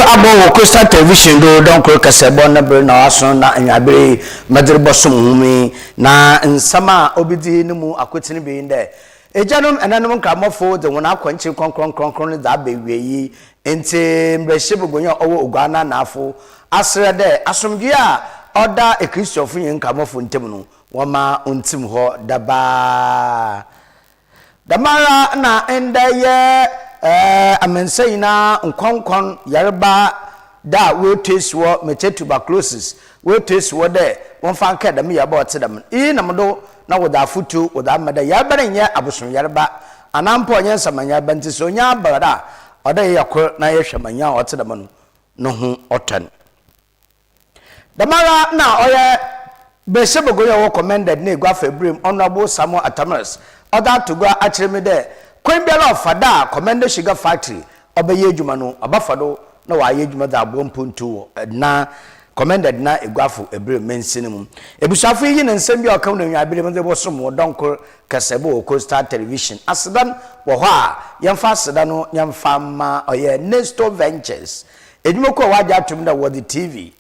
abo Coastal Television do don ko kasebo na bre na aso na anwabere madrebo somhumi na nsama obidi ni mu akotini be nde ejanum enanom nkramofo de wona akwanchi kronkron da beweyi enti mbrehyebugonya owo ogwana na afo asre de asomdwe a oda ekristofo yin nkramofo ntem no woma ontim ho daba damara na endaye amensayina nkonkon yarba da we test wo meche tuberculosis we test wo de won fan ka dam yaba otedam na mdo na woda futu woda mada yarba nye abosun yarba anampo nye samanya banti so nya barada oda yakor na yehwemanya otedam no hu otan damara na oye besebogoya wo commended na egwa febrim honorable Samuel Atamaras oda tugwa achiremi de Kwembela fada Commander Sugar Factory obeye adwuma no abafado na waye adwuma da abompuntu na commended na egwafo ebre mensini mu ebusafo yi ne nsem bi okam na nwabere mo de bosom donko kasebo Coastal Television asedan wo ho a yemfa asedan no yemfa ma oye Nesto Ventures edwuma ko waja atum da wo the TV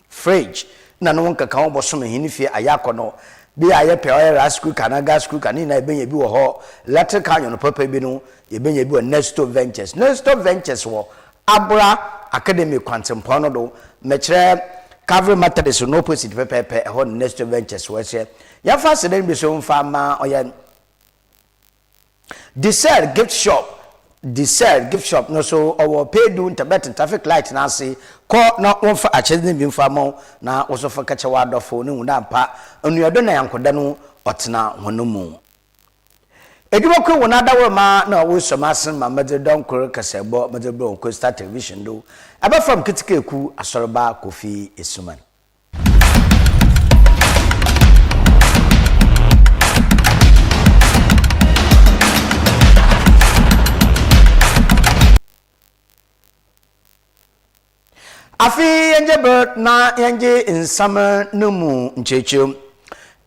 fridge na no nkaka wo bosom hinifie ayakono bi aye pe oil rasku kana gasku kana na ebenye bi wo ho electrical nyo no papa bi no ebenye bi wo Nesto Ventures wo abra academy kwantempo no do mekire Calvary Methodist no opposite pepe ho Nesto Ventures wo se ya fa se den bi so mfa ma oye Desert gift shop no so owo pay do internet traffic light na say ko na wonfa achede bi mfa mo na wo fa kache wa dofo ne hunda mpa anuado na yankoda no otena honomu edimo ko wona dawo ma na wo somasen ma mede don kor kasebo mede bro Coastal Television do aba from kitikeku ASORBA KOFI ESSUMAN afi yenje bird na yenje insama numu nchechum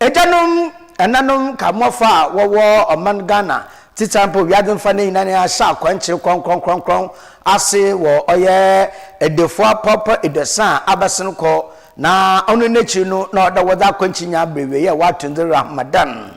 ejanum enanum kamofa wowo oman Ghana titampo wiadum fa ne nane asha kwanche kronkron ase wo oye edefo papa edesa abasen ko na onu nechi no na oda woda kwanchi nya brewe ye watunde Ramadan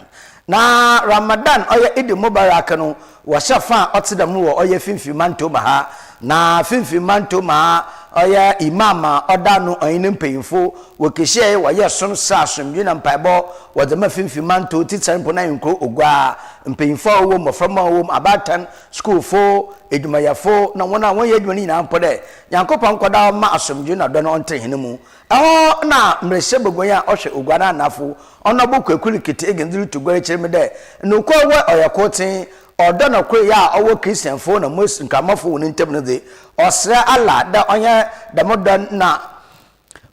na Ramadan oye idi mubarak no wo shafa otedam wo oye finfi manto ha na finfi manto ma oya imama odanu oyin mpeyinfo wokehye waye som sasomdwe na mpaibo wodema finfi manto titsampo na nkro ogwa mpeyinfo wo moframa wo abatan school fo edumayafo na wona won ye adwani na mpode yankopon koda ma asomdwe na do no onte henemu eho na mrehye begonya ohwe ogwa na anafo onobo kwekuli kete egendiri tugware kyeremede no kwa we oyakotin odana kwe ya owo Christian fo na mos nkamafo woni ntem no de osra ala da onye da modan na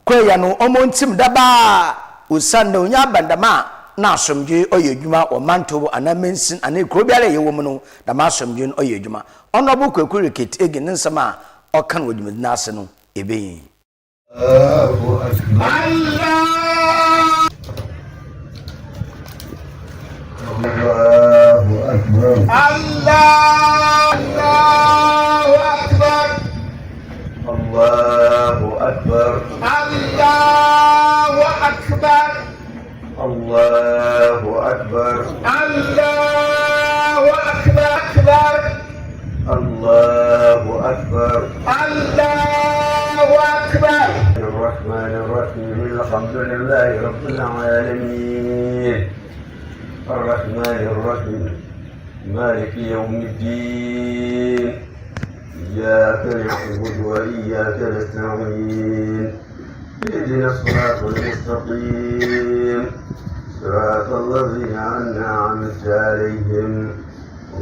kwe ya no omo ntim daba usanda onya bandama na asomdwe oyedwuma o manto anamensin ane krobiara ye wo mu no da ma asomdwe oyedwuma ono bo kwekuri kit egi nsama okan wodwuma na ase no ebeyin الرحمن الرحيم الحمد لله رب العالمين الرحمن الرحيم مالك يوم الدين إياك نعبد وإياك نستعين اهدنا الصراط المستقيم صراط الذين أنعمت عليهم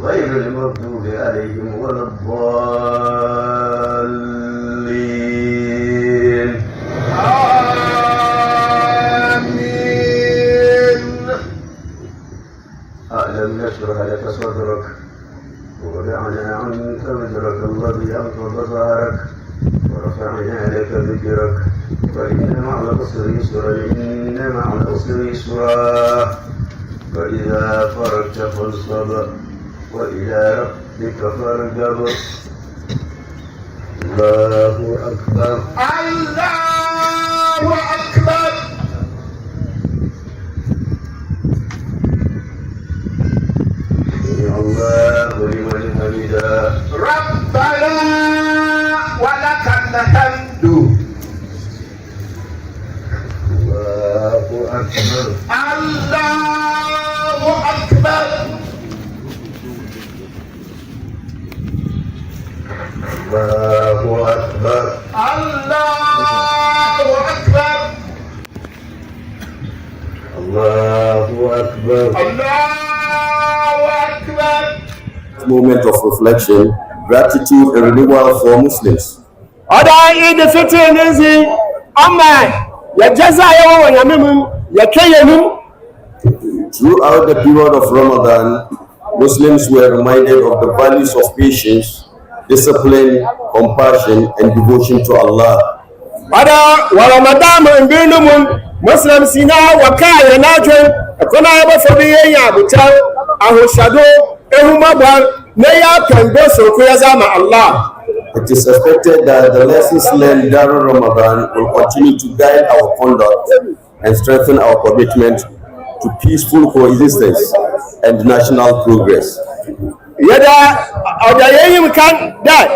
غير المغضوب عليهم ولا الضالين آمين ألم نشرح لك صدرك ووضعنا عنك وزرك الذي أنقض ظهرك ورفعنا لك ذكرك فإن مع العسر يسرا إن مع العسر يسرا فإذا فرغت فانصب وإلى ربك فارغب الله أكبر الله أكبر الله لمن حمده ربنا ولك الحمد الله أكبر الله أكبر الله أكبر الله أكبر الله أكبر الله أكبر. Moment of reflection, gratitude and renewal for Muslims. Oda Eid Fitr nzi amma ya jaza yawo wanyamemu ya kayemu. Throughout the period of Ramadan, Muslims were reminded of the values of patience, discipline, compassion, and devotion to Allah. Oda wa Ramadan mbinu mun Muslim sina wakaya najwe akona yaba fobi ya buta ahoshado ehumaba na ya kando sokuya zama Allah. It is expected that the lessons learned during Ramadan will continue to guide our conduct and strengthen our commitment to peaceful coexistence and national progress. Yada oda yeyim kan that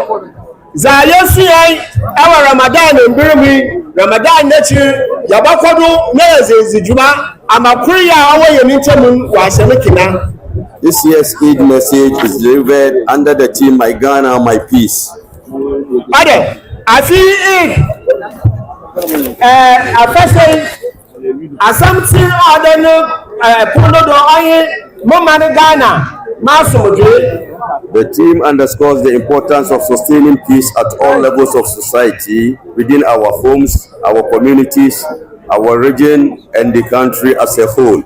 za yesu yayi awa Ramadan mbirimi Ramadan nechi yabakodo na yazejuma amakuri ya awoyemi ntemu wa semekina. This year's Eid message is delivered under the theme My Ghana, My Peace. Ade afi afese asamti adenu pondo aye momane Ghana masumuje. The theme underscores the importance of sustaining peace at all levels of society, within our homes, our communities, our region, and the country as a whole.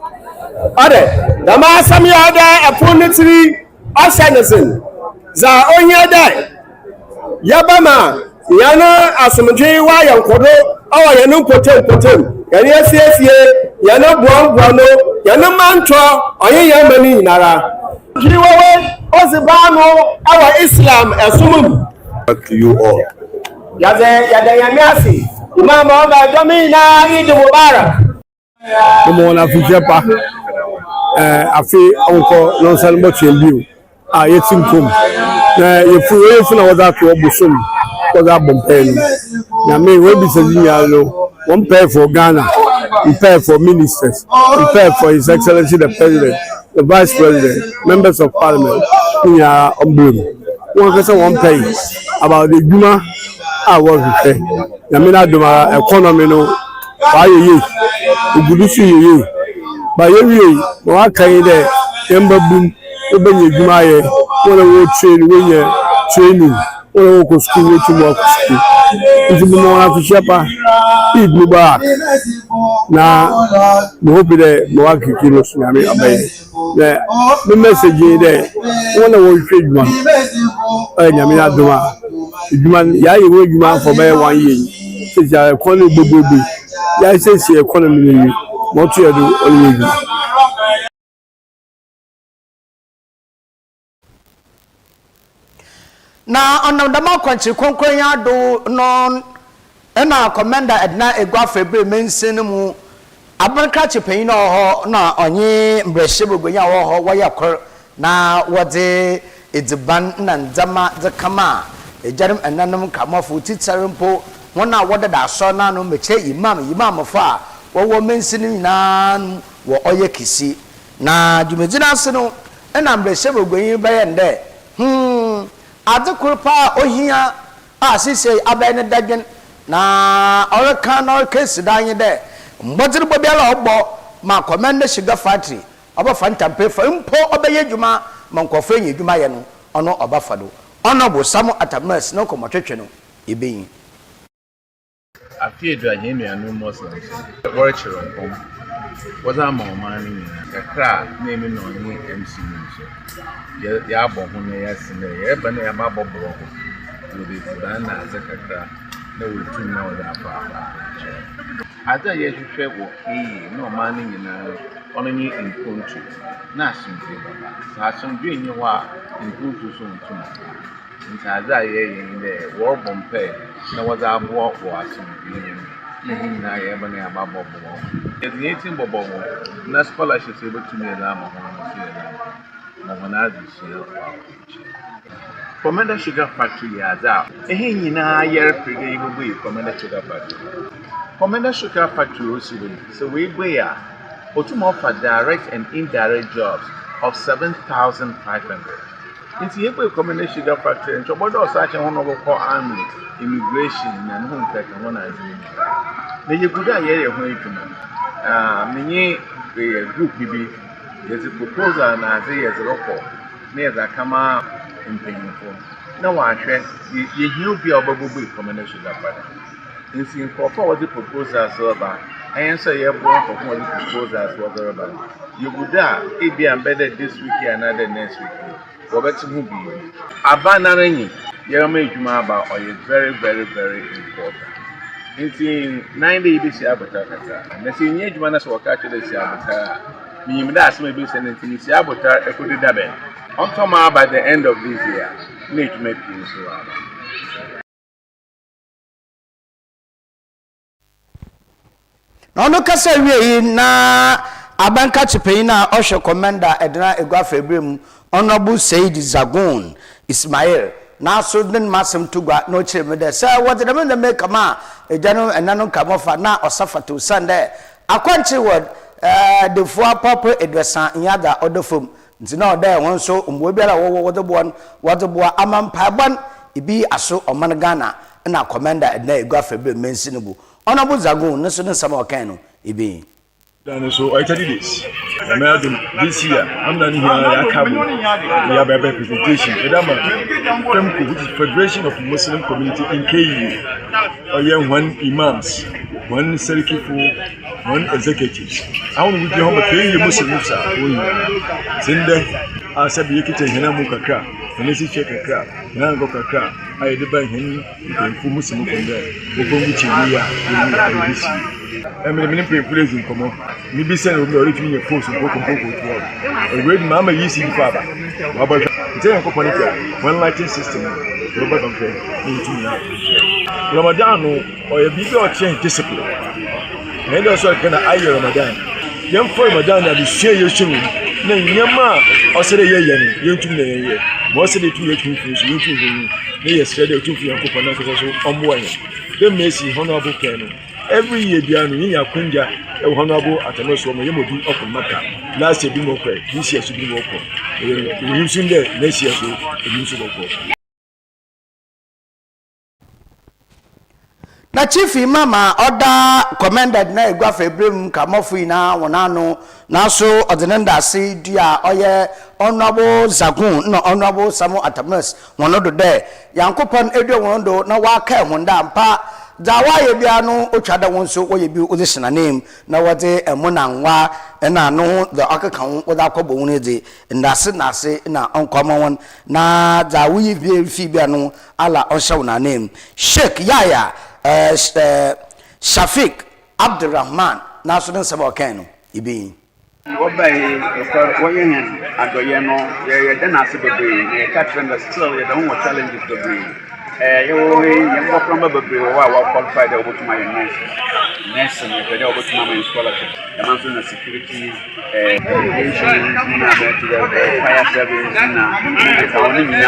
Ade dama asami ada apunitri ashanesen za onye dai yabama yana asumje wa yankodo awa yanu potem yani afie yana buanbuano yana manto onye yamani nara jiwewe ozibano awa Islam ESSUMAN. Back to you all. Yade yamiasi imam Muhammad domina Eid Mubarak. Mo na fijepa afi onko non salmo chembiu a yetinkom na yefu na wada to obusom wada bompen na me we bi sazinya lo one pair for Ghana, we pair for ministers, we pair for His Excellency the President, the Vice President, members of Parliament in our emblem. One person one pay about the Juma I work with na me na doma economy no why ye ugudusu ye ba yewie no akan de yamba bum obenye dwuma ye wona wo training wona wo ko school wo tumo ko school nti mo na fishepa Eid Mubarak na mo hope de mo akiki no sunyame abaye na the message de wona wo hwe dwuma nyame adoma dwuma ya ye wo dwuma for by 1 year ti ja economy gbogbo ya say economy ni mo tu edu olweju. Na onamdama kwanchi konkon ya do no na commander Edna Egwa Febre mensin mu abanka chipen na ho na onye mbrehye bogonya wo ya kor na wode ediban na ndama de kama ejarim enanum kamafo titsarimpo wona wode da so na no meche imam fa wo mensin na wo oye kisi na jumejina se no na mbrehye bogonyi baye nde adekurpa ohia asise abene dagen na oreka na orkesi danye de mbodiri bobiala ogbo ma commander sugar factory oba fantampe fa mpo obeye dwuma mankofo enye dwuma ye no ono oba fado ono bo samu atamas no komotwetwe no ebeyin afie do anyemi anu muslims worchiro kom waza ma omani kakra na emi no ni MC so ya abo ho na ya sine ya ba na ya ba bobo ho no be fudan na za kakra na we tun na wada apa ada ye hwehwe wo na omani nyina ono ni inkontu na asumdwe baba sa asumdwe nyi ho a inkontu so ntum ntaza ye de wo bompe na waza abo wo asumbi ni na ye bana ya babo bo ye tin bobo na scholarship se betumi na ma ho na Commander Sugar Factory aza nyina yer prege ibubu Commander Sugar Factory Commander Sugar Factory osiwe so we gbe ya otumo offer direct and indirect jobs of 7,500 It's here for Commander Sugar Factory and Chobodo such a one of our army immigration and home tech and one as the Yakuda area where many group BB there's a proposal and as a local near the Kama in Pennyful. No one share you hear be our baby Commander Sugar Factory. In seeing for the proposals over, I answer your born for one proposals was over. Yakuda, it be embedded this week and another next week. Robert Mubi, Abanarani, Yerame Jumaba, or is very, very, very important. In 90 days, Abatar, and the senior Jumanas will catch the Sabatar. Mimidas may be sending to Sabatar, Ekudabe. On Toma by the end of this year, make me peace. No, no, Cassawi na Abanka Chipina, Osho Commander Edna Egua Febrim. Honorable Said Zagun Ismail now so then Massam Tuga no chimney. Sir, what the men make a ma a general and none come off now or suffer to Sunday. A country word the four proper address in yada or the film. No, there one so Webella what the boy Amam Paban, it be a so or Managana and our commander at Negaffe mentionable. Honorable Zagun, no sooner some cano, it be. So I tell you this. This year, I'm not here at Kabul. We have a representation. FEMCO, which is Federation of Muslim Community in KU. We have one imams, one Serikifu, one executives. I want to be home KU Muslims. Send I said, you can take Hanamu Kakra, and this is Chekakra, Nango Kakra. I debate him for Muslim from there. Before which we are. I'm a many place in common. Maybe send over origin a force of broken book with work. A great mamma using father. About the company, one lighting system, Robert of the Ramadan or a bigger or change discipline. And also can I Ramadan. Young for Ramadan, I will share your children. No, Yama, or say a year, you two year. Most of the 2 years, you two yesterday, 2 years, on one. Then Messi, Honorable Canon. Every year, Bianu, Yakunja, Honorable Atanos, Yamodi, Open Maka. Last year, be more quick. This year should be more quick. You soon there, next year, so you should go. Na chief mama order commanded na Egua Febrim Kamofu na wonano na so ordinanda se dia oye honorable Zagun no honorable Samu Atamas wonodo de Yankopon edo wonodo na waka honda mpa dawa ye bia no otwada won so oye bi odisina name na wote emunanwa na no the akakan oda kobo won de ndase nase na onkoma won na dawo ye bi fi bia no ala onshaw na name Sheikh Yaya Shafiq Abdurrahman na so den sabo kan no ibi Obai woyen adoye no ye de na se bebe ye ka trend still ye don challenges bebe you from a baby or qualified over to my nurse and if they over to my scholarship. The mountain of security, education, fire service, and only the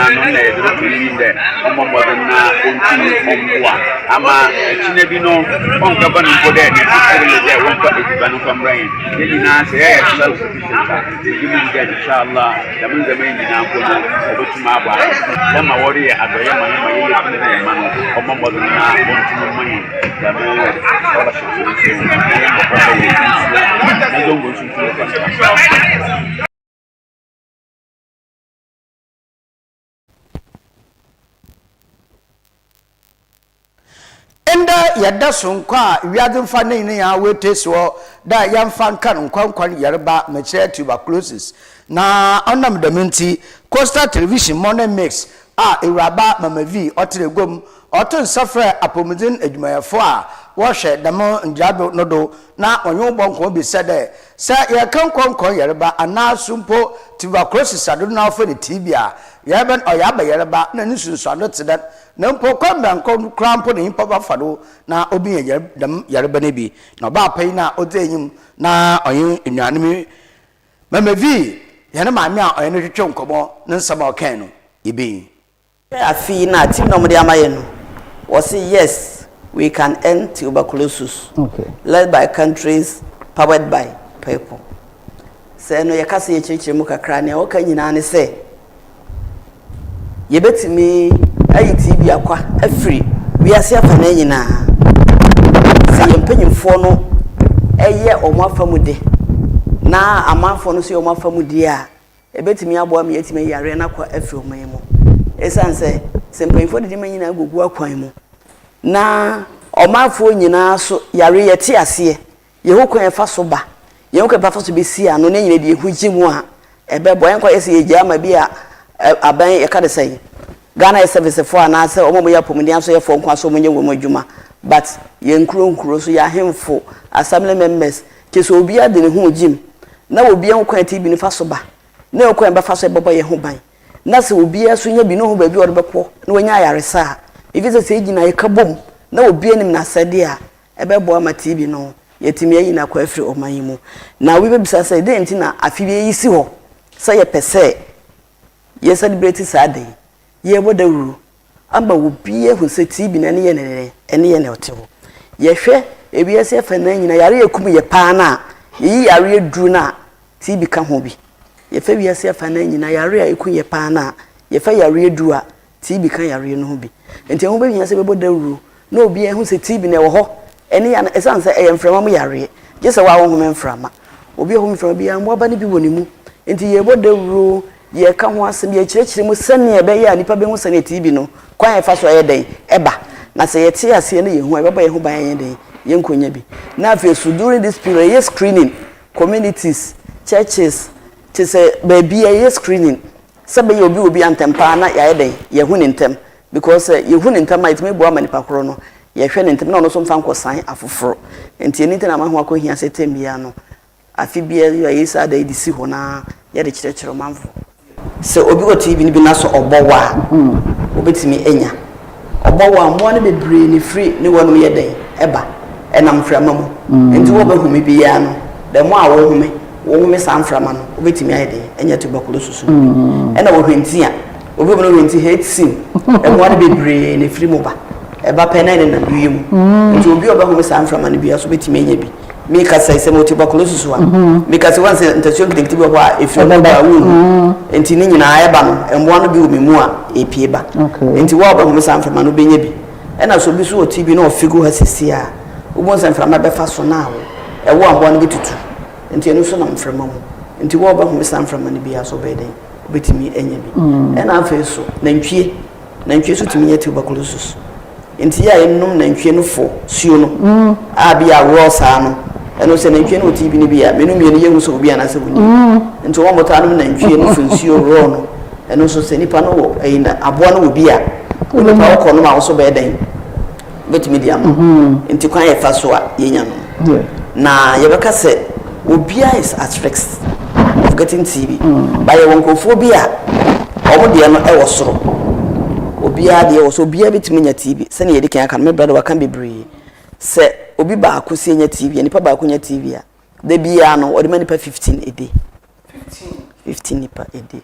Ama Chinebino on government for that necessarily there won't put it from rain. Then say self sufficient. Give me that inshallah. The moon the main in over to my wife. Then my warrior at the Yama. Enda yada sonkwa wiadin fa ne ya weteso da yamfa kan nkwankwan yerba meche tuberculosis na onam daminti Coastal Television morning mix Iraba Mama V Otiregom oton safre apomudin adwumayefo a wo hwe demo njado nodo na onyo bonko bi sede se ye kan konkon yereba anasumpo tuberculosis ado na ofo de tibia ye ben oyaba yereba na ni sunsuado tede na mpo kwamba krampo ne himpa bafado na obi ye dem yereba ne bi na ba pai na odenyim na oyin enwanimi mamavi yana maame a oyene twetwe nkomo ne nsama okan no ibi afi na team no mde amaye no was say yes we can end tuberculosis led by countries powered by people say no yakase ye chirichiri mu kakra ne o kan nyina ne say ye betimi ayi TB akwa afri we ase afa na nyina say ye mpanyimfo no eye omafamude na amanfo no so omafamude a ebetimi abo am yetimi yare na kwa afri omayemo esanse sempanyimfo de manyina gugu akwan mu na omafo nyina so yare yete ase ye hokwan efa so ba ye hokwan efa so be si ano na nyina de hugimu a ebebo enko yesi ye jama bi a aban ye ka de sai Ghana service for an answer omo ya pomudi so ye fo nkwa so monye wo adwuma but ye nkuro so ya hemfo assembly members ke so obi ade ne ho gym na obi enkwan TB ni fa so ba na okwan ba fa so ebobo ye ho ban na se obi aso nya bi no ho ba bi odebekọ na wonya yaresa ifise se gina ye kabom na obi anim na sade a ebebo ama TB no yetimi ayi na kwa afri omanyimu na we be bisa say dey ntina afi bi yisi ho say ye pese ye celebrate Saturday ye bodawuru amba obi ehu se TB na ne ye ne otewo ye hwe ebi ase fa na nyina yare ekum ye pa na yi yare eduru na TB ka ho bi ye fa wi ase fa na nyina yare a ekum ye pa na ye fa yare eduru a TB kan yare no ho bi enti ho be nya se be bodawuru na obi ehu se TB na wo ho ene ya esanse eyemframa mu yare je se wa wo ho memframa obi ehu memframa bi ya mo ba ne bi woni mu enti ye bodawuru ye ka ho asem ye kirikiri mu sane ebe ya nipa be hu sane TB no kwan e fa so ye den eba na se ye tie ase ne ye hu ebe ba ye hu ban ye den ye nkonya bi na afi so during this period ye screening communities churches to say baby ye screening sabe ye obi antempa na ye den ye hu ne ntem because ye hu ne ntem it me bo ama nipa kro no ye hwe ne ntem na no so mfa nkosan afoforo enti enitin ama ho akohia setem bia no afi bia ye sa da edisi ho na ye de kirikiri manfo se obi wo TB ni bi na so obowa obetimi enya obowa mo ne bebre ni free ni wonu ye den eba enam frama mu enti wo be humi bi ya no de mo a wo humi san frama no obetimi ayede enya tuberculosis ena wo hwenti a obi mo no hwenti hate sim e mo ne bebre ni free mo ba eba pe na ne na duye mu enti obi oba humi san frama ni bi ya so betimi enya bi mi ka sai se mo tuberculosis wa mi ka se wan se ntation clinic bi ho a efi ba wu enti ni nyina eba no embo no bi o memu a epie ba enti wo oba humi san frama no benya bi ena so bi so o TB no figu ha sisi a ubon san frama be fa so na wo e wo ambo no bitutu enti enu so na mframa mu enti wo oba humi san frama no bi ya so be den obetimi enya bi ena afa so nantwie so timi ya tuberculosis enti ya enum nantwie no fo suo no a bi a wo sa no eno se nantwie no TB ni bi ya menum ye no ye hu so obi ana se buni enti wo mota no nantwie no funsuo ro no eno so se nipa no wo eyina abo no wo bi a wo pa ko no ma wo so be den betimi dia mo enti kwan ye fa so a ye nya no na ye beka se obi is at risk of getting TB by won kofo bi a omo de no e wo soro obi a de wo so obi a betimi nya TB se na ye de kan aka me brother wa kan bebre se obi ba akosi nya TB nipa ba akonya TB a de bia no odi manipa 15 a day 15 nipa a day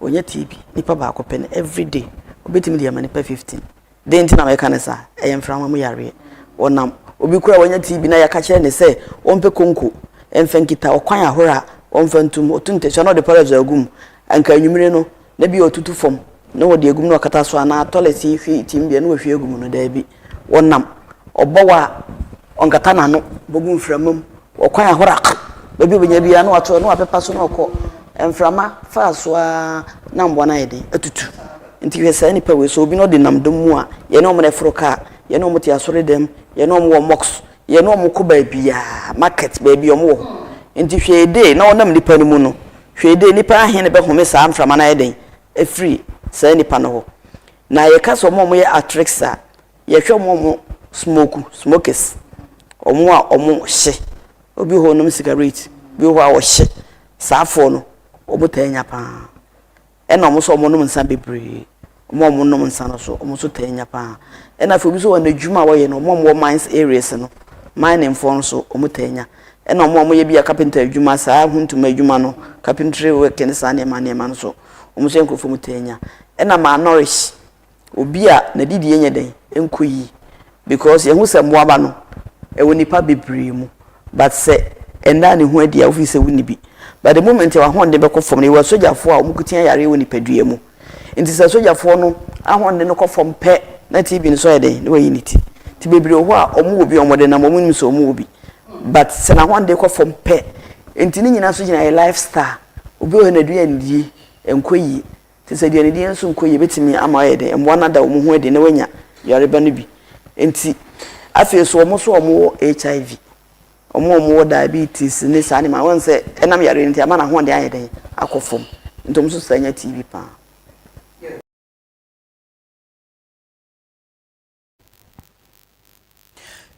onya TB nipa ba akopen every day obetimi de manipa 15 de ntina me kanesa eyemframa mu yare onam obi kura wonya TB na yaka kire ne se ompe konko emfankita okwan ahora omfantum otunte no de parazo agum anka nwumire no na bi otutu fom na wodi agum no kata so ana toilet hwi timbia na hwi agum no da bi onam obowa onkata na no bogum framam okwan ahora babi obenya bia na wato na wapepa so na okọ emframa fa so na mbo na yede atutu nti hwesa ni pa we so obi no de nam dom mu a ye no mo na froka ye no mo ti asore dem ye no mo wo mox ye no mo ko ba bia market ba bia mo wo nti hwede na onam nipa no mu no hwede nipa ahe ne be home sa amframa na yede e free sa nipa no ho na ye ka so mo ye atrixa yɛhwɛ mo smokers omo a omo hye obi ho nom cigarette bi ho a wo hye saafo no omo tanya pa ɛna omo so omo nom nsa bebree omo nom nsa no so omo so tanya pa ɛna afo bi so wɔ n'adwuma wo ye no omo mines areas no mining for so omo tanya ɛna omo ye bia carpenter adwuma saa huntuma adwuma no carpentry work ne saa ne ma no so omo so enkofo mu tanya ɛna ma nourish obi a na didi enye den enkoyi because yehu se moaba no ewo nipa bebree mu but se enda ne hu adi a ofi se wuni bi but the moment wa honde be ko fom ne wa sojafo a omukutia yare wo nipa dua mu nti se sojafo no ahonde no ko fom pe na tv no so yeden ne wa yiniti ti bebree ho a omu obi omode na omu nim so omu obi but se na honde ko fom pe nti ni nyina so gina e lifestyle obi o na dua ndie enkoyi ti se dua ne die nso enkoyi betimi ama yeden embo na da omu hu adi na wanya yare ba no bi nti afi so omo so omo HIV omo diabetes ne sa ne ma won se enam yare nti ama na ho de ayeden akofom ntom so sanya TV pa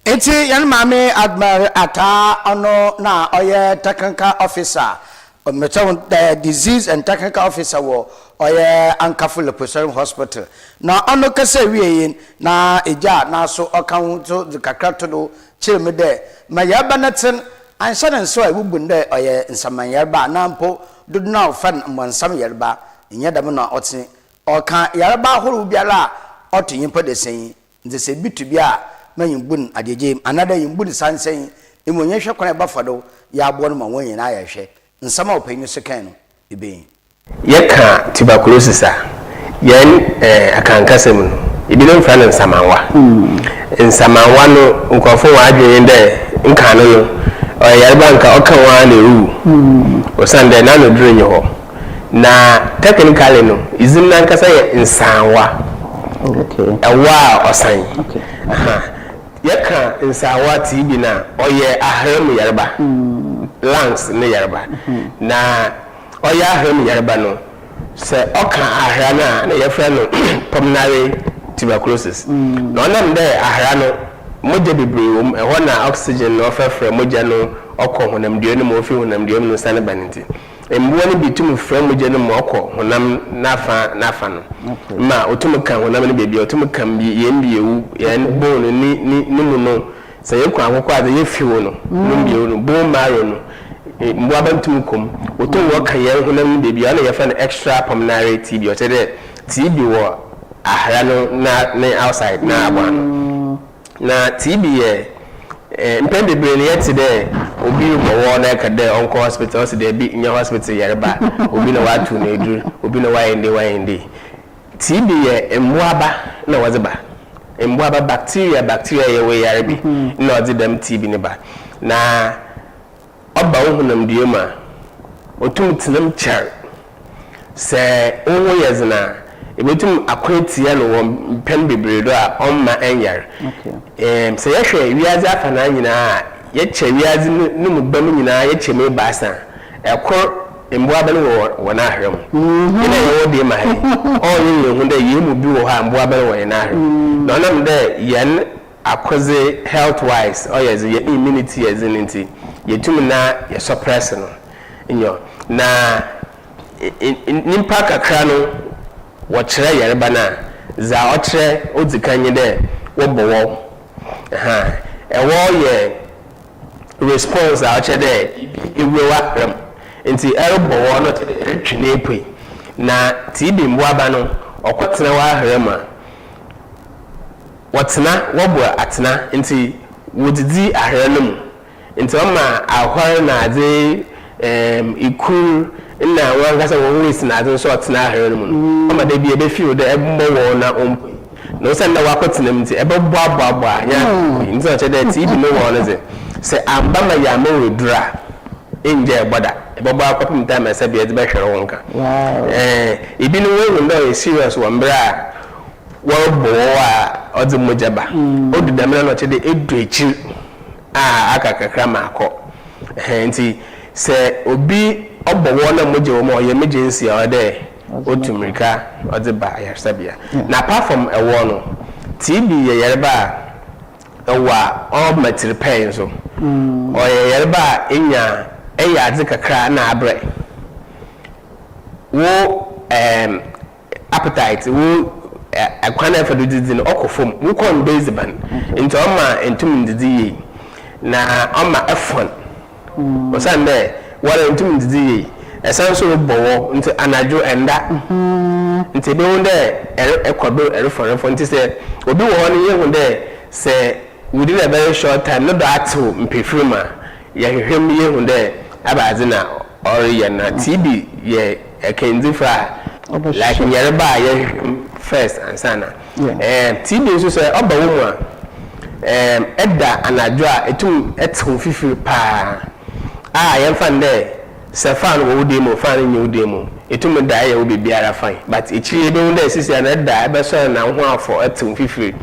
enti yan mame admire ata ono na oye technical officer disease and technical officer wo oye Ankafu Leproserum Hospital na ono kase wiyin na eja na so okan to the kakrato do chirme de ma yaba natin ansa na so awubunde oye nsaman yerba na mpo dudu na ofan mwansam yerba nya dam na otin okan yerba horo biara otin yimpo de sen nze se bitu bia mayimbun ajeje anada yimbun sansen imonye hwe kwan ba fado ya abo no ma wonye na ayehwe nsama opanyu sekan no ebe yeka tuberculosis a yen akankasem no ebi no mfa no nsamanwa no nkofo wa adwen nde nka no yarba nka okan wa na ewu osande na no duro nyi ho na technically no izim na nkasa ye nsanwa ewa osan yeka nsanwa TB na oye ahrem yarba lungs ne yarba na oya ahram yarba no se oka ahra na yefra no pulmonary tuberculosis no nam de ahra no moja bebre ho na oxygen no fefre moja no okọ honam dio no mo fi honam dio no sane banenti embuwa ni bitum fra moja no mo okọ honam nafa no ma otum kan honam ne bebia otum kan bi yembi ewu yen bone ni mu no se yekwa akokọ ade yefiwo no numbi no bone marrow no mbo abantum kom oto wo kan yen honam bebi ana ye fa na extra pulmonary TB o tede TB wo ahra no na outside na abano na TB ye mpende bre ne yete de obi wo na ka de onko hospital so de bi nya hospital yereba obi na watu na edu obi na wayende TB ye mboaba na wazeba mboaba bacteria ye we yarebi na odi dem TB ne ba na oba ohunam diema otum tinam char se onwo yezna ebetum akwatia no won pen bebre do a omma enyar se yehwe wiazi afana nyina yeche wiazi num bam nyina yeche me baasa ekor emboaba no wona ahram ina yo de ma hai o yin hu de yemu bi wo ha emboaba no wona ahram no nam de yen akoze health wise o yezi immunity yezinti yetum na ye suppress no inyo na nimpa kakra no wo kire yereba na za o kire odzikanye de wo bowo ewo ye response a kire de ewewa nti bowo no twene epui na TB mboaba no okotena wa ahrema wotena wo bo atena nti wodidi ahre no mu nti ma ahware na ade ikuru na wangasa wo wis na ade so otena ahre no mu ma de bi ebe fi de ebbo wo na ompo no se na wakotena mti ebe boabo anya nti o che de TB no wo no ze se amba ma ya ma wedura enje boda ebe bo akopim time ese bi ede be hwere wonka ibi no wo ndo serious wo mbra wo bo a odi mojaba odu damena no che de edu echi aka kakra mako nti se obi obowo na moje wo mo ye emergency o de otumrika o de ba ya sabia na apart from ewo no TB ye yerba wa all material pain so o ye yerba enya eya adze kakra na abre wo appetite wo akwana fa do didi no okofom wo kon base ban into oma entum didi yi na oma efon o sande wala entum didi yi esan so bowo into anajo enda nti be wonde ekodo erefo nti se obi wo no ye wonde se within a very short time no that to mpefirima ye hwehwem ye wonde abaze na ori na TB ye ekenzi fra like yerba ye first and sana TB so say oba wo mu a edda anajo a etum etu fifiri pa ye fan de se fan wo demo fan nyu demo etum da ye wo bibiara fan but echi ebe wonde sisi na edda ebe so na ho afọ etu fifiri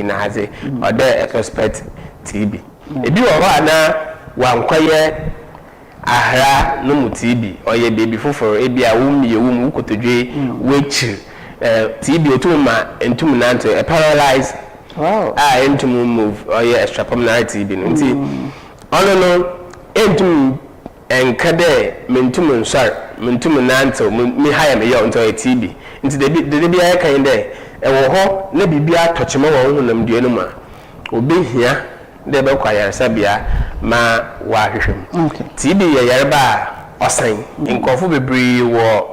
na haze oda expect TB ebi wo ho ana wankwaye ahra no mu TB oye baby foforo ebi a wumye wum kotodwe wechi TB otuma entum nanto paralyze entum move oye extrapulmonary TB no nti ono no entum enkade mentum nsar mentum nanto mi haya me yo nto TB nti de bia kan de ewo ho na bibia tochema wo hunam due no ma obi hia de be kwa yaresabia ma wa hwehwem TB ye yareba osan nkofo bebre wo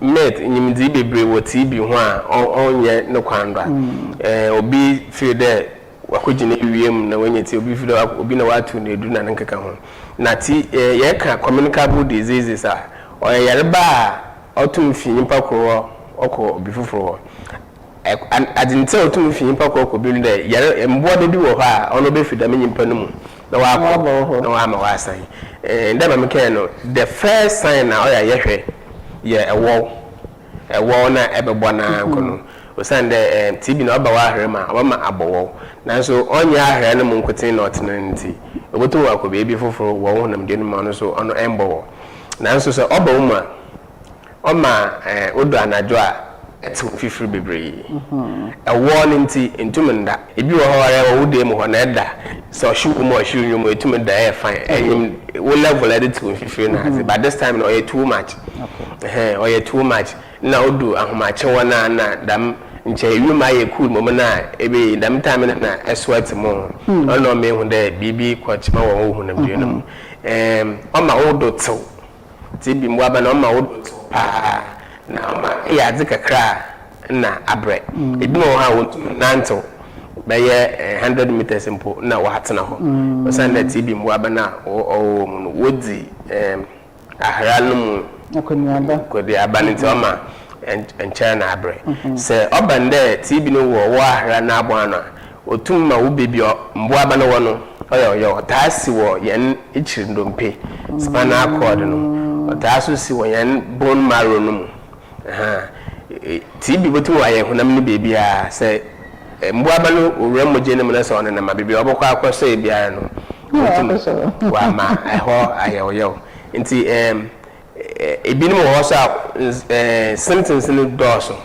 met nyimdi bebre wo TB ho a onye ne kwandwa obi feel de wakogine wiem na wanye ti obi feel obi na watu na edu na nkeka ho na ye ka communicable diseases a o yareba otum fi nyimpa kro oko obi foforo adinte otum fi nyimpa kro bi nde yare mbo de bi wo ho a ono be fida me nyimpa no mu na wa na wa ma wa san ndaba me ken no the first sign na o ya yehwe ye ewo na ebebo na nkono o san de TB na oba wa ahre ma oba ma abowo na so onya ahre na mu nkotin na otenanti obotu wa ko be bi foforo wo ho na mde no ma no so ono embo na so oba wo ma oma odo anajo a etu fifiri bebre ewo nti entumnda ebi wo haware wo de mu ho na eda so shu mo shu nyum etumnda e fine enyim wo level edit to fifiri na but this time no too much too much na odo ahomache wona na dam nche yuma ye cool mo na ebe dam time na sweat mo ono me hu de bibi kwachima wo hu na mdie no oma odo to TB mwa ba na oma odo pa na ma ya kakra na abre ebi mo ha nanto be ye 100 meters mpo na wa hatena ho o san na TB mwa ba na o wodi ahra no mu ko di abanti o ma encha na abre se obande TB no wo ahra na abwana otum ma wo bebi mbo aba no wo no oyo taasi wo yen ichiri ndompe spinal cord no taasi si wo yen bone marrow no mu TB botu wa ye honam ni bebi a se mbo aba no owura moje ne mena se ono na ma bebi obokwa akwaso e bia no wa ma eho ayo nti ebinim wo so symptoms no doso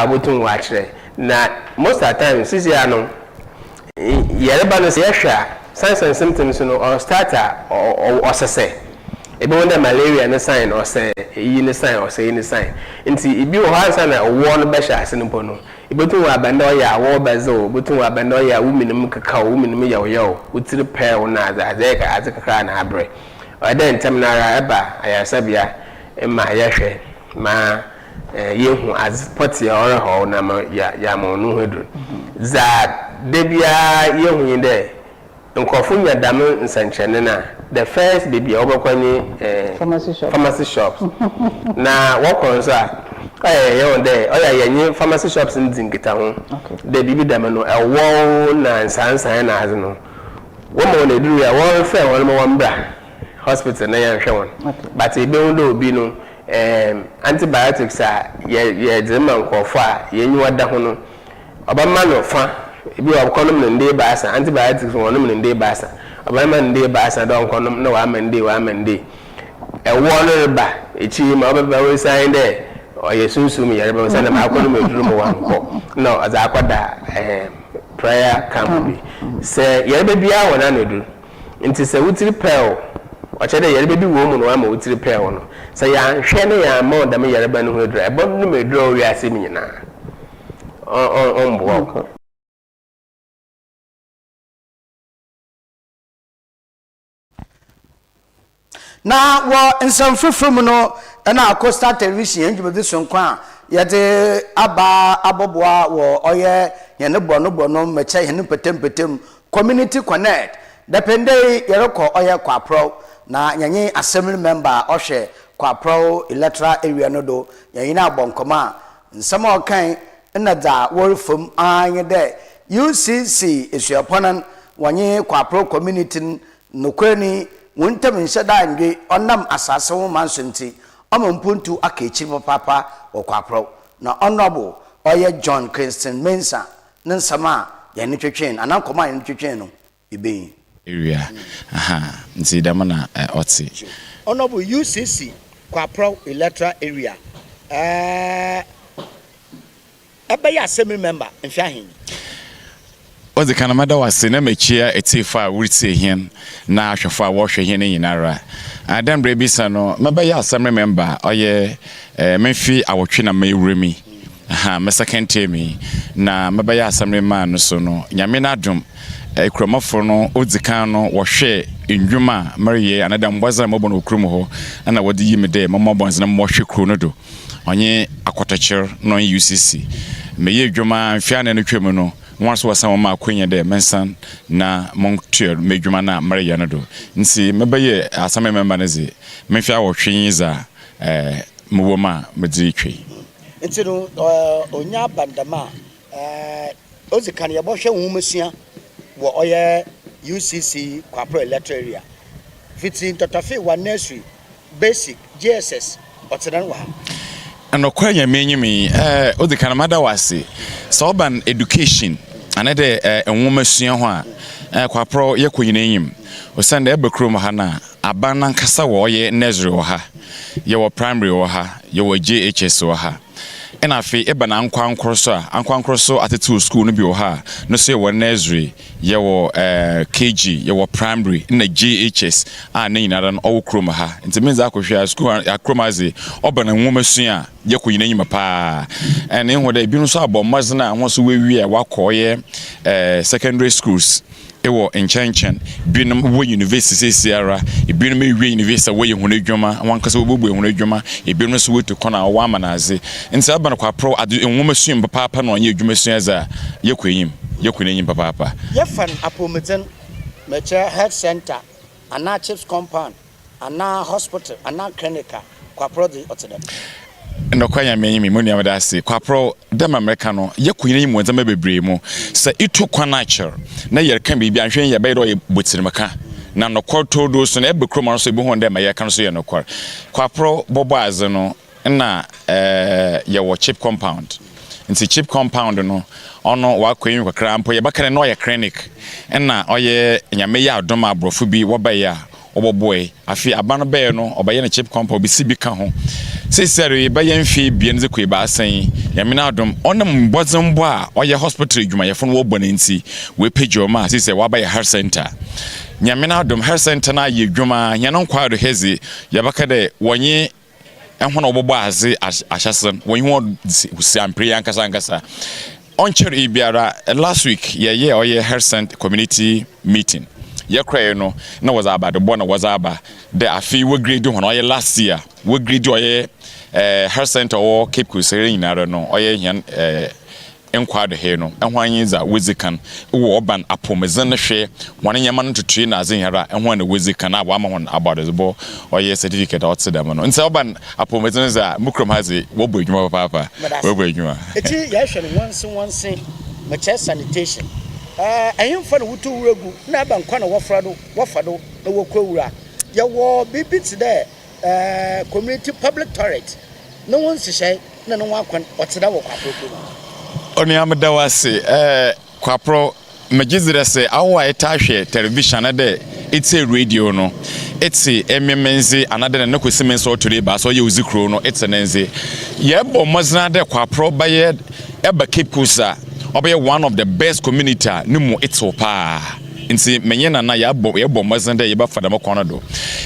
botu wa kire na most of the time sisi ya no yereba no se yehwa signs and symptoms no or starter or sese ebe wonder malaria no sign or say yi no sign or say ni sign nti ibi wo hansa na wo no be sha ase no pono ibetu wa banda ya wo bezo ibetu wa banda ya wuminum kakao wuminum yawo utiri pe wo na azeka azeka na abre oden temnara eba ayasabia ma yehwe ma yehu as poti ora ho na ya ma onu hedru za debia yehu yinde nkofo nya dam nsanchene na the first baby obakwani pharmacy shops na wokonsa yonde oya yenye pharmacy shops ndingita ho de bibi dam no ewo na nsansan na azu no wo mo na duru ya wo fe won mo wambra hospital na ya hwe won but ebe ndo obi no antibiotics a ye dzema nkofo a yenyi wada ho no obama no fa ebi wa konom nde baasa antibiotics wonum nde baasa obama nde baasa don konom na wa mende ewo no ba echi ma obaba we sign de oye sunsum yareba se na makono meduru mo wanko no aza akwada prayer camp bi se yareba bia wona nedu nti se wutiri pel o chede yareba bi wo mu no ama wutiri pel no se ya hwe ne ya ma odam yareba no hodura ebo no meduru wi ase ni nyina on bo na wo nsam frufrum no na Acosta television enjumedi sonkwa yede aba aboboa wo oye yene bono meche yene petem community connect depende yereko oye kwapro na nyanyi assembly member ohwe kwapro electoral area no do yanyi na abonkoma nsam okan na da worfum anye de UCC esuaponan wanyi kwapro community nokwani wontam nhyeda ndwe onam asase wo mansonti omampuntu akechi papa okwapro na honorable oye John Christian Mensa nsama ya ni twetwen anankoma ya ni twetwen no ibe area nti dama na oti honorable UCC kwapro electoral area ebe ya assembly member nhwahin Ozi kana mada wase na mechia etifa wurite hien na ahwefa wo hwe hien nyinara adam brebisa no mabaya assembly member oye memfi awotwe na mayuremi me second term na mabaya assembly man no so no nyame na adom ekromafo no odzikan no wo hwe ndwuma mariye anada mbwaza mabo no okrum ho na wodi yimede mamabonze na mo hwe kro no do onye akotacher no UCC meye dwuma mfiane no twem no once was some ma kwenya de mensan na monktuer medwuma na mariya no do nsi mebaye asame member nezi mefia wo hwenyiza muwoma meditwe nti no onya bandama ozikan ye bo hwe nwumasua wo oye UCC kwapro electoral area fiti totafe wa nursery basic JSS otedan wa and okwanya menyimi ozikan mada wase urban education anede enwomasua ho a kwapro yekoyinanyim osande ebekrom ha na abana nkasa wo ye nursery wo ha ye wo primary wo ha ye wo JHS wo ha ena afi eba na ankwankroso atetu school no bi wo ha no so ye wo nursery ye wo KG ye wo primary na JHS a na nyinara no owokrom ha ntimenza akohwe school akromaze oba na nwomasua yekoyinanyim pa ene ho da ebi so abomazna ho so wewi a wakoye secondary schools ewo enchanchen binum wo university siara ebinum ewie university wo ye hono adwuma wankasa wo bubu hono adwuma ebinum so wetu kona wo amanaze nti aba na kwapro adu enwoma suim papa na onye adwuma sua za yekunanyim papa yefan apometen meche health center ana chiefs compound ana hospital ana clinic kwapro di otedem no kwanya menyimi muni amadase kwapro dem america no yekunanyim wonzama bebre mu sa itu kwanacher na yerka bibi anhwen ye bedo ye botirimaka na nokor todo so na ebekrom no so ebu honde ma ye kan so ye nokor kwapro boboaze no na ye wo chip compound nti chip compound no ono wa kwenyu kwakra mpo ye bakane no ye clinic na oye nyame ya adom abrofo bi wo ba ya oboboy afi abano be no obaye na chip compound bi si bi ka ho sesere ba ye mfi bie nze kwe ba asan nyame na adom onam mbozembo a oye hospital adwuma ye fo no wo bone nti we pejo ma sesere wa ba ye health center nyame na adom health center na ye adwuma nya no kwado hezi ye bakade wonye ehuna obobo aze ahyasen wonye wo sampre yankasa oncher ibiara last week ye oye health center community meeting yekra no na was about the born was aba the afi we grade ho oye last year we grade oye health center or Cape Coast nyinara no oye yan enkwado he no ehwanyi za wezikan wo oban apomezan na hwe wane nyama no tutue na azen hara ehwan na wezikan aba ama hon about the bo oye certificate out them no nse oban apomezan za mukrom hazi wo bo adwuma papa wo bo adwuma eti ya hwe once meche sanitation ayimfa no wutu wuragu na aba nkwa na wafado na wokwura ya wo bibit there community public toilet no one shishay na no wakwan oteda wo kwapro oni amda wase kwapro magizire se awa etahwe television na de it's a radio no it's a MMNZ another no kwesimen so today ba so ye uzikro no it's an NZ ye bo mazna de kwa pro ba ye eba Cape Coast obe one of the best community numu it's opa nti menye na ya bo mazna de ye ba fada makwana do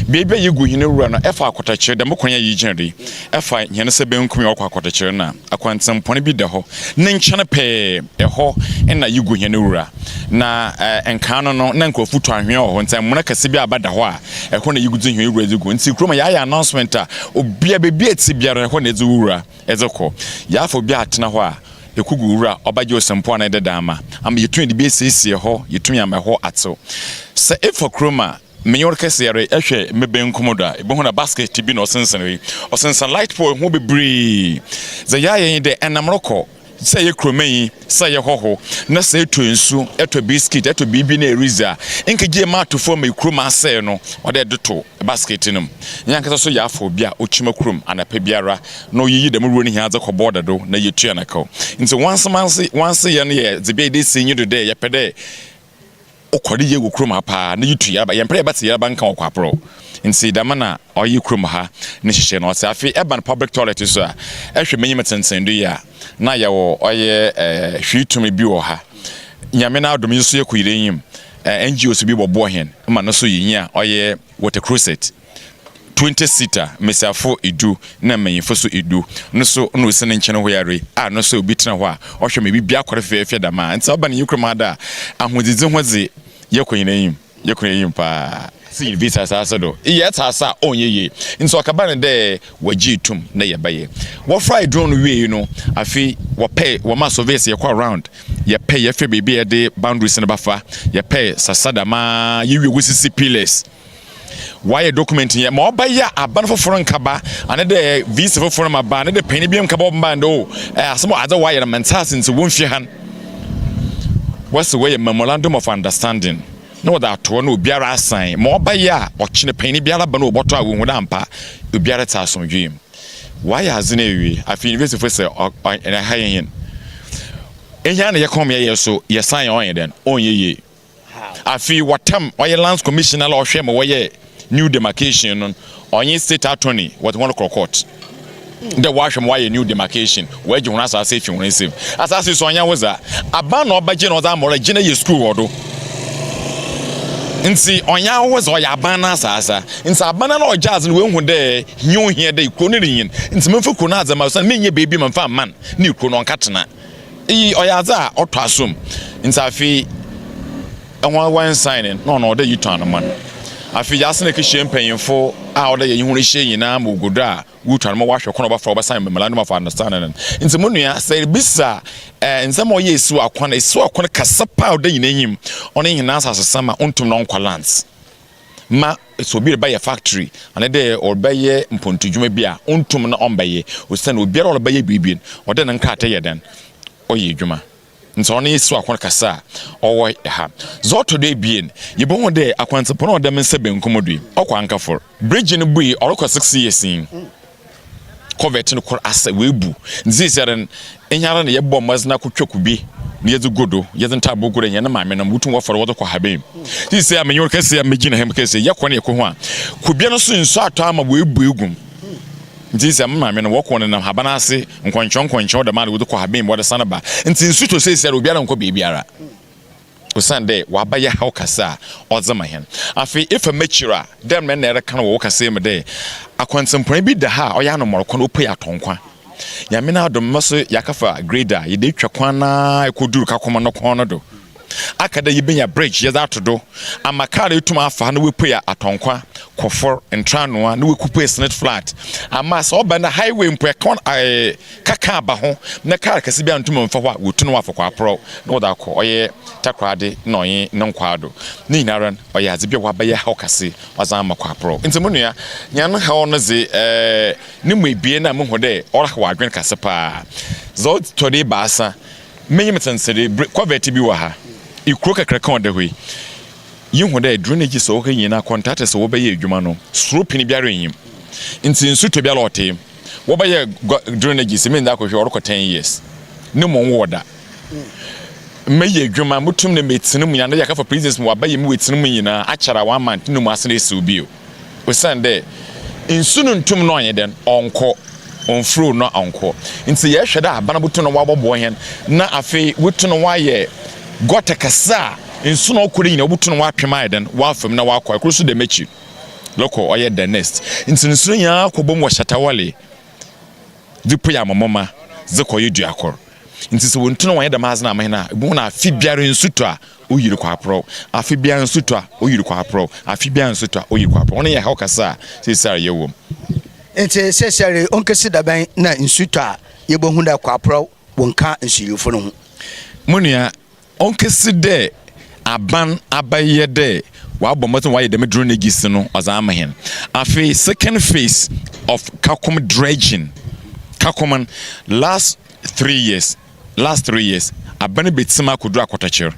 bebe ye gu hine wura no efa akotache de makwanya yi genere efa hene se benkum ye akotache na akwantem pone bi de ho ne nkyene pe ho na ye gu hine wura na enkano no na nkofu to ahwe ho ntem mona kase bi abada ho a ho na ye gu hine wura zigu nti kroma ya announcement a obia bebi eti biara ho na ezu wura ezeko ya fo bi atena ho a ekugu wura obaje osempo na deda ama yetun de bi esiesie ho yetun ama ho ato se efo kroma menyor kase yare ehwe meben komoda ebo na basket bi no osensan light pole ho bebree ze ya yen de enamroko say ye kromeyi say ye hoho na say to nsu eto biscuit eto bibi na eriza enkeje ma to form e kroma say no ode doto basket num nyankasa so ya afo bia ochima krom anapa biara no yiyi dem ruo ni ha za koboda do na yetua na ka nti once ye no ye ze be dey sinyu do dey ye pede okori ye go kroma pa na yitu ya ba ye mpre ba te ya ba nka okwapro nti damana oyi kroma ha ne hihye no se afi urban public toilet so a ehwe menyim tensendu ya na ya wo oye hwitumi bi wo ha nyame na adom yiso ye kuyirenyim NGOs bi bobo hen ma no so yinya oye water closet 20 seater mesafo edu na manyifo so edu no so no se ne nkyene ho yare a no so obi tena ho a ohwe me bibia kware fefe da ma nti oba ne yikroma da ahodidzi hozi ye kuyirenyim pa si visa sasa do yet asa onyeye nso akaba ne de wajitum na yebaye wo fry drone wie no afi wo pay wo ma service ye kwa around ye pay ye fe baby de boundaries ne bafa ye pay sasada ma ye wi wusisi pillars why document ye ma obaya aban foforo nkaba ane de visa foforo ma ba ne de penny biem kaba mbando asemo aza why na mentas nso wonhwe han what's the way a memorandum of understanding no that to no biara assign mo obaya ochine penny biara ba no oboto a wo hu da mpa obiara ta asomdwem why has na ewi afi university for say na hayen ehia na ye kom ye so ye sign on den onyeye afi watam oye lands commissioner la ohwe mo woye new demarcation on onye state attorney what one court the wash why new demarcation where you want to say if you want to as I so anya woza aba na obaje na oza amore gina ye school wodo nti onya woza oya aba na asasa nti aba na ojaz no we hu de nyu hie de ikro ne yin nti memfa kro na azama so menye baby memfa man ne ikro no nkatena oya za oto asom nti afi one signing no de yitan man afi yasne ke champagne a oda ye hunu hye nyina ma ogodo a wutwan mo wahwe kono ba fa obasan memorandum of understanding nti munua say bisa nsem o ye esu akwana kasapa oda nyina nyim ono nyina asasama ontum no nkwalance ma so bi ba ye factory ane de obaye mpontudwuma bi a ontum na ombaye osane obiara obaye bibien oda na nkata ye den oye dwuma nti ono yesu akwana kasa owo ha zoto de bien yebon de akwantepono oda mense benkomodu okwa ankafor bridge no bui orokọ 6 years in covet no kor asa webu nti seren enyara na yebọ mazna kwotwaku bi na yezu godo yezu ntabo godo nya na maame na mutu woforo wodo kwa habem ti se amenyor kase amegina hem kase yakọ na yeko ho a kubia no so nso ato ama webu egum nti se maame no wokọ na habana ase nkonchon da ma wodo kwa habem wodo sanaba nti nsu to se se obiara nko biara Sunday wabaya how kasa ozama hen afi if a mature dem na na kan wo kasa me de akwansempon bi da ha oya no moroko no pay atonkwa nyame na adom maso yakafa grader ye de twakwa na ekoduru kakoma no kon no do akada yibenya bridge ye that do amakara etuma afa na we pay atonkwa kofor entranoa na we kupe snit flat ama so ba na highway mpo kon kaka ba ho na car kase bia ntuma mfa ho wotuno afọ kwa pro no da ko oye takrade no yin nkwado ni naran oye azibia wabaya ha kase wazama kwa pro ntimunua nyan ha ono ze ni mu ebie na mu ho de ora ha wadwen kase pa zo tode baasa menyim tensede kwaveti bi wa ha ikro kakra kan de hoi yihu da drainage so ho nyina contact so wo beye adwuma no sropini biara nyim nti nsu to biara ote wo beye drainage se me nda ko hwe oroko 10 years ne mo woda meye dwuma mutum ne metinu mu yana yaka for prisons mu abaye mu wetinu mu nyina achara 1 month no mu asene subio osande insunu ntum no onye den onko onfro no onko nti ye hweda abana butu no wabobo hen na afi wutu no waye gota kasa insunu okure nyina butu no watwema den wafam na wakwa akrusu de mechi loko oye the next nti insunu nya kobom wa shatawale dipo ya momoma zeko yedu akor nti se wontu no wanye da mazna amena bu na afi biara nsuto a oyiri kwa pro afi biara nsuto a oyiri kwa pro afi biara nsuto a oyiri kwa pro ono ye ha okasa se sare yewom ente se sare onkesi da ban na nsuto a yebohu da kwa pro wonka nsuyufo no munua onkesi de aban abaye de wabomatu waye de medro negisi no ozama hen afi second phase of kakum dredging kakuman last 3 years abane betima kodura akotachir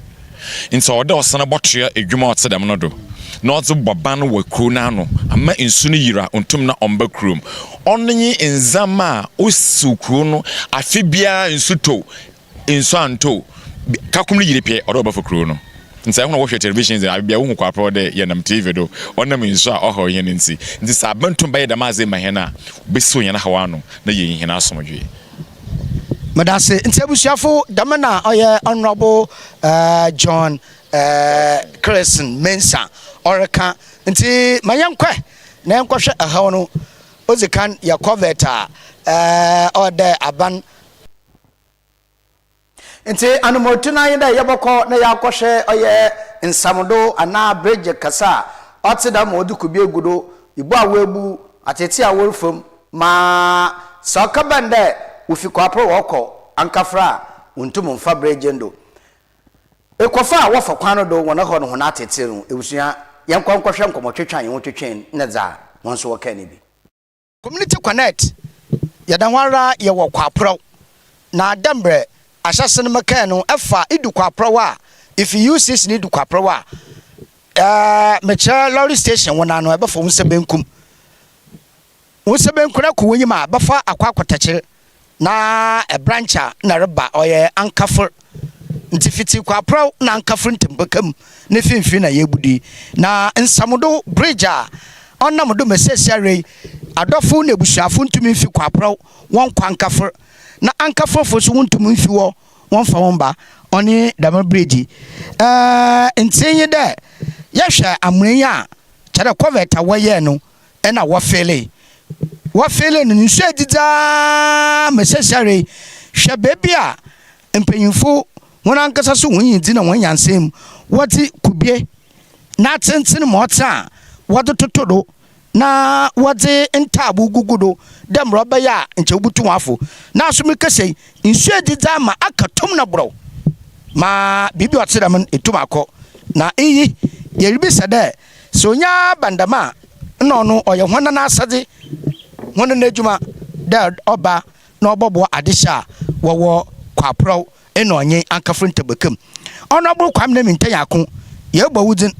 nso oda osana botwe edwuma otsedam no do na oze boban wa kru na no ama insunu yira ontum na omba krum onnyi nzama osu kru no afibia insuto insanto kakum yire pie oda oba for kru no nsa ehuna wo hwe televisions abia wo kwa pro de yanam tv do onam inso a oho yen nti sabantum baye da maze mahena beso yen hawa no na yen hena asomdwe madase ntebusuafo damana oye honorable John Christian Mensa oreka nti mayankwe na yankwohwe ahaw no ozikan ya coveta ode aban nti anomotuna yenda yeboko na yakwhwe oye nsamdo ana bridge kasa otida modu kubie gudo ibu awebu atete aworfom ma sakabande ufikwa pro woko ankafra untum mfa brejendo ekofa wofa kwano do wona ho no na atete no ewusua yankwankwhwe nkomotwetwan yewotwetwen na za wonso wokani bi community connect yadanwara ye wokwa pro na dambre asase no meka no efa idukwa pro wa if you use ni idukwa pro wa mecha lorry station wona no ebefo nsebenkum wonsebenkura ko wonyima bafa akwakwatachire na a brancha na reba oye ankafur ntifiti kwa pro na ankafur ntembekam ne finfi na yebudi na nsamudo bridge onnamudo mesesiare adofo na ebusuafo ntumi mfi kwa pro won kwa ankafur na ankafur fo so ntumi mfi wo won fa won oni dama bridge ntenye de yehwe amrenya chara coveta waye no na wo fele no nsu edida mesesare hwe bebia empanyimfo wona ankasa so wonyi di na wonyansem woti kubie na tenten mota wodo totodo na wodi ntabu gugudo dem roba ya nche butu wafo na asumi kese nsu edida ma akatom na bro ma bibi otsedam etumakọ na iyi yeribisa de sonya bandama no oye hwana na asade hwana na adwuma da oba na obobo adesha wowo kwapro eno onye ankafrenta bekam honorable kwam na mintanyako ye gbawudin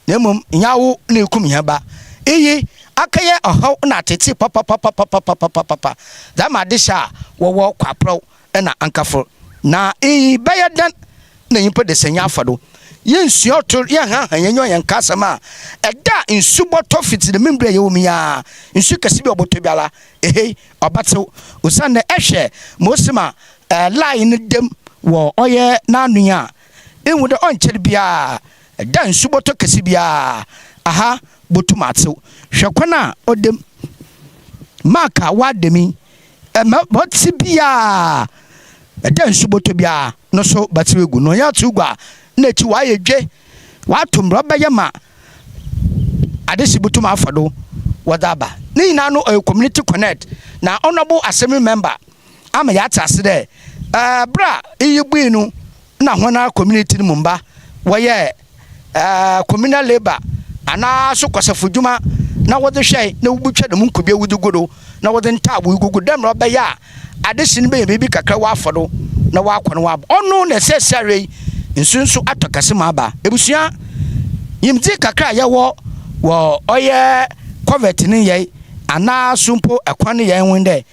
na mum nyawo na ekum haba iyi akaye ohaw na tete papa da ma adesha wowo kwapro ena ankafro na iyi bayadan na yimpa de senya afado yensuo to ye ha yenyo yen kasama eda nsuboto fiti de membre ye womia nsu kase bi oboto biala obatew usanne ehwe mosima line dem wo oye nanua enwu de onche bia eda nsuboto kase bia aha botumatew hwekwana odem maka wademi moti bia eda nsuboto bia no so batewegu no ya tugwa na ti waye dwe watomro bayema adesi butuma afado wadaba ni na no community connect na honorable assembly member ama ya tase de bra eyigbu nu na hona community ni mumba waye communal labor ana so kwasafudwuma na wode hwe na wubutwa de munkobia wudugodo na wode ntaabo gugu dem ro baya adesi ni be bibi kakra wa afado na wa akwono wa onu na sesare nsunsu atokase maba ebusua yimdi kakra yawo wo oye covet ni ye ana sumpo ekwane ye nwende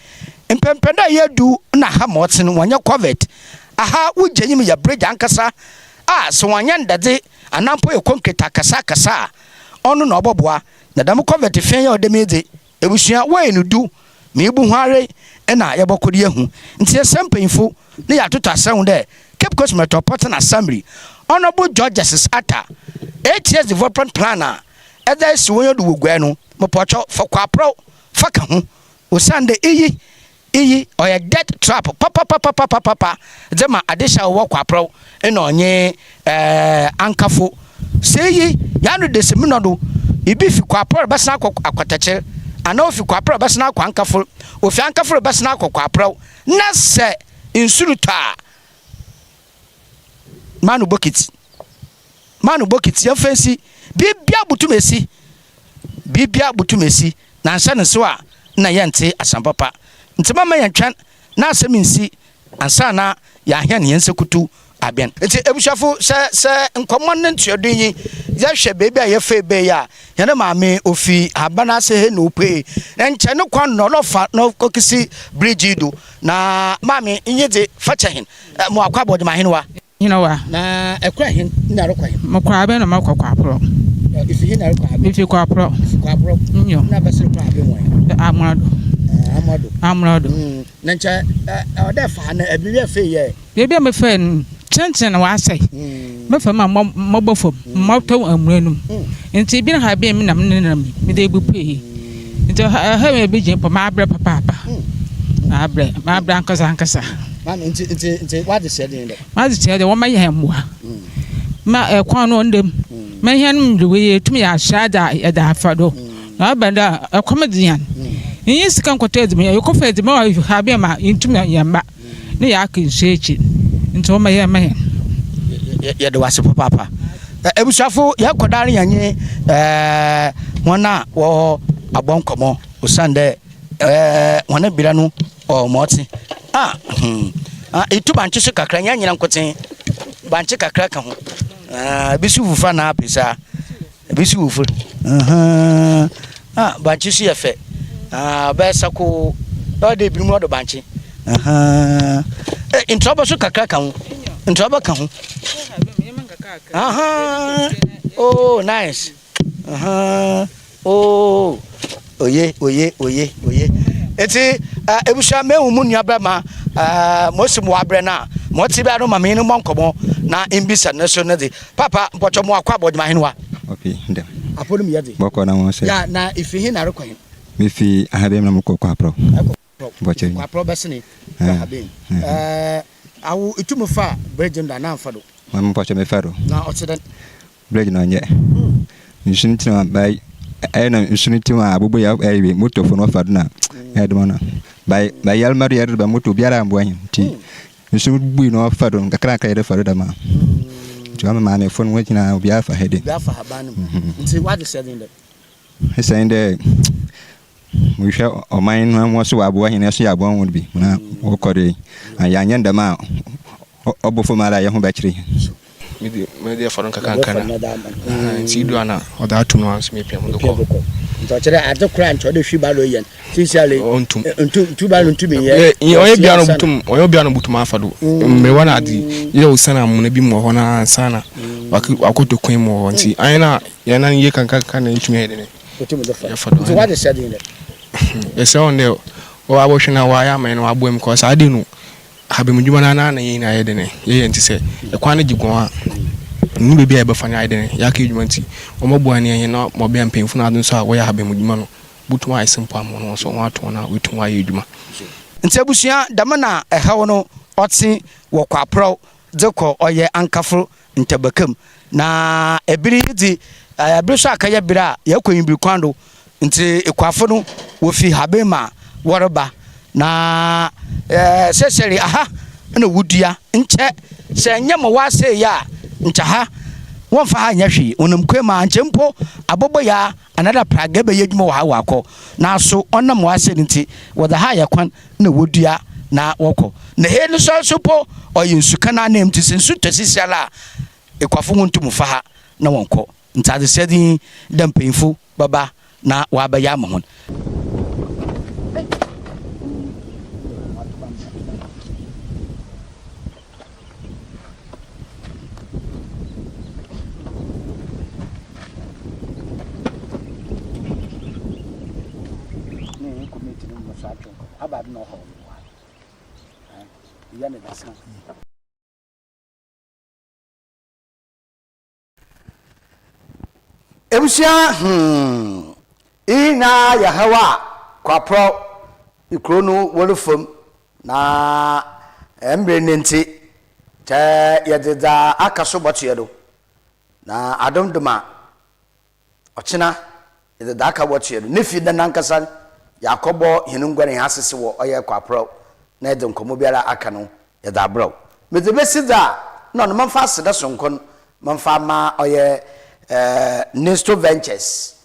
empempenda yedu na ha moten wonye covet aha wogyenyim ya bridge ankasa so wanya ndade anampo e concrete kasa ono na oboboa na dam convert fen ya odemede ebusua we no du me ebu hware na yebokode ahu nti esempenfo ne ya toto asan de Cape Coast Metropolitan Assembly Honorable Georges Atta 8 years development planner either si won yodu wogwa no mopocho fakwapro faka hu osande iyi oya dead trap papa zema adesha wo kwapro ena onye ankafo seyi ya no de seminodo ibi fi kwapro besna akwatache ana ofi kwapro besna akwa ankafo ofi ankafo besna akwa kwapro na se insuruta manu bokiti ya fancy bibia butumesi na ansa ne so a na yente asampapa ntema ma yantwan na aseminsi ansa na ya hia ne yensekutu aben enti ebushafo se nkomon ne ntuodun yi ya hwe bebi a ye fa be ya yana maame ofi abana se he no pe enche ne kwan no lofa no kokisi bridge do na maame nyede facha hin mo akwa bodi ma hinwa hinawa na ekra hin na rokwa hin mo kwa be no makwa pro if you na rokwa if you kwa pro nyo na basir kwa be won amrado na ncha oda fa na ebiwe fe ye bebia me fa tenten wa asai me fa ma mobofom moto amranum nti bi na ha be mi nam me de bu pe nti ha me bi je pa ma abre papa ma abre ankasa man nti what is said in there what is said wo ma ye mwa ma kwan no ndem ma hian mduwe tumi ya shada ya da fado na banda comedian yin sikan kwata edime ya ko fa edime wa ha be ma intumi ya mba ne ya ka nsechi nti wo ma ye ya de wase papa ebushafo ya kodare yanye wona wo abonkomo usande wona bira no o moti itu banchi so kakra nyanyina nkoten banchi kakra ka ho bisu vufa na apesa bisu vufa banchi so yefe besa ko de bimu do banchi introba so kakra ka ho introba ka ho oh nice oh oye eti ebusha mehu mu nuabra ma mosim wabre na moti bia no ma me no monkomo na imbisa na so na de papa mpocho mo akwa bodima henwa okay ndem apodum yede boko na mo se ya na ifi hin na rekwan mi fi ahabem na mko kwa pro boche kwa pro besni ahabem awu itumufa bridge nda na amfado ma mpocho me faro na occident bridge na nye nshunti na bai ayna nshunti ma abubu ya aywe moto fo no fado na edmona bai yalmar yar ba moto biara amboanyi ti nshunti bu no fado ngakra ka yede fado da ma Jama ma me phone wati na obi afa hede. Bi afa habanu. Nti what is saying there? He saying there we shall o mine no mo so abo hin so ya abo won bi na wo kore anya nda ma obofo mara ye ho ba kire. Me de foron kankana. Nti do ana o da atum no anso me pia mo ko. Nti kire ade kura nti o de hwi ba lo yen. Sincerely ntu ba lo ntumi ye. Oye bia no butum afa do. Me wana adi ye o sana mo na bi mo ho na sana. Wakoto kwen mo nti ayina ye na ye kankana ntumi hede ne. So what is said in there? Yes, on there. O aboshina wa ya men wa boem ko sa de no habe mudwuma na ye na ye de ne ye nti se e kwan gigon a nu bebi e be fa na ye de ne ya ka edwuma nti o mabu ani ye na mo be mpemfu na adun so a wo ya habe mudwuma no butu wa simple am no so wa to na wetu wa ye edwuma nti abusua damana e hawo no oti wo kwapro deko oye ankafro ntabakam na ebiri di abrisha akaya bira yakwenbiri kwando nti ekwafo no wo fi habema worba na seseri aha na wudua nche se nyemo wase ya ncha ha won fa ha nyahwe onam kwema nchempo abobo ya another praga be yedwuma wa ha wako na so onam wase nti woda ha yakwan na wudua na woko na he no so po oyinsuka na na mti sensu tosisiala ekwafo ntum fa ha na wonko ntade sedi dampemfu baba na wabaya mahon saa twɛn aba bi na ɔhɔ wa ya ne dasa ebusia ina ya hawa kwapro ikro no wolofam na embre nenti te yededa akaso botie do na adomdoma ochina yededa aka botie do nefi na nankasa yakobo hinungware hasese wo oye kwapro na ede nkomo biara aka no yeda bro medebesi da no no manfa aseda sonkon manfa ma oye Nesto Ventures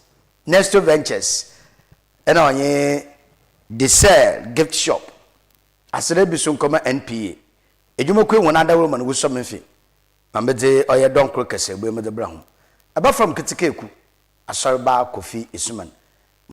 and on the sell gift shop as a rebuson comma NPA. A Jumoko, one other woman with some fee. Mamede or your don crocus, with the brown. About from Kitikeku, ASORBA, KOFI, ESSUMAN.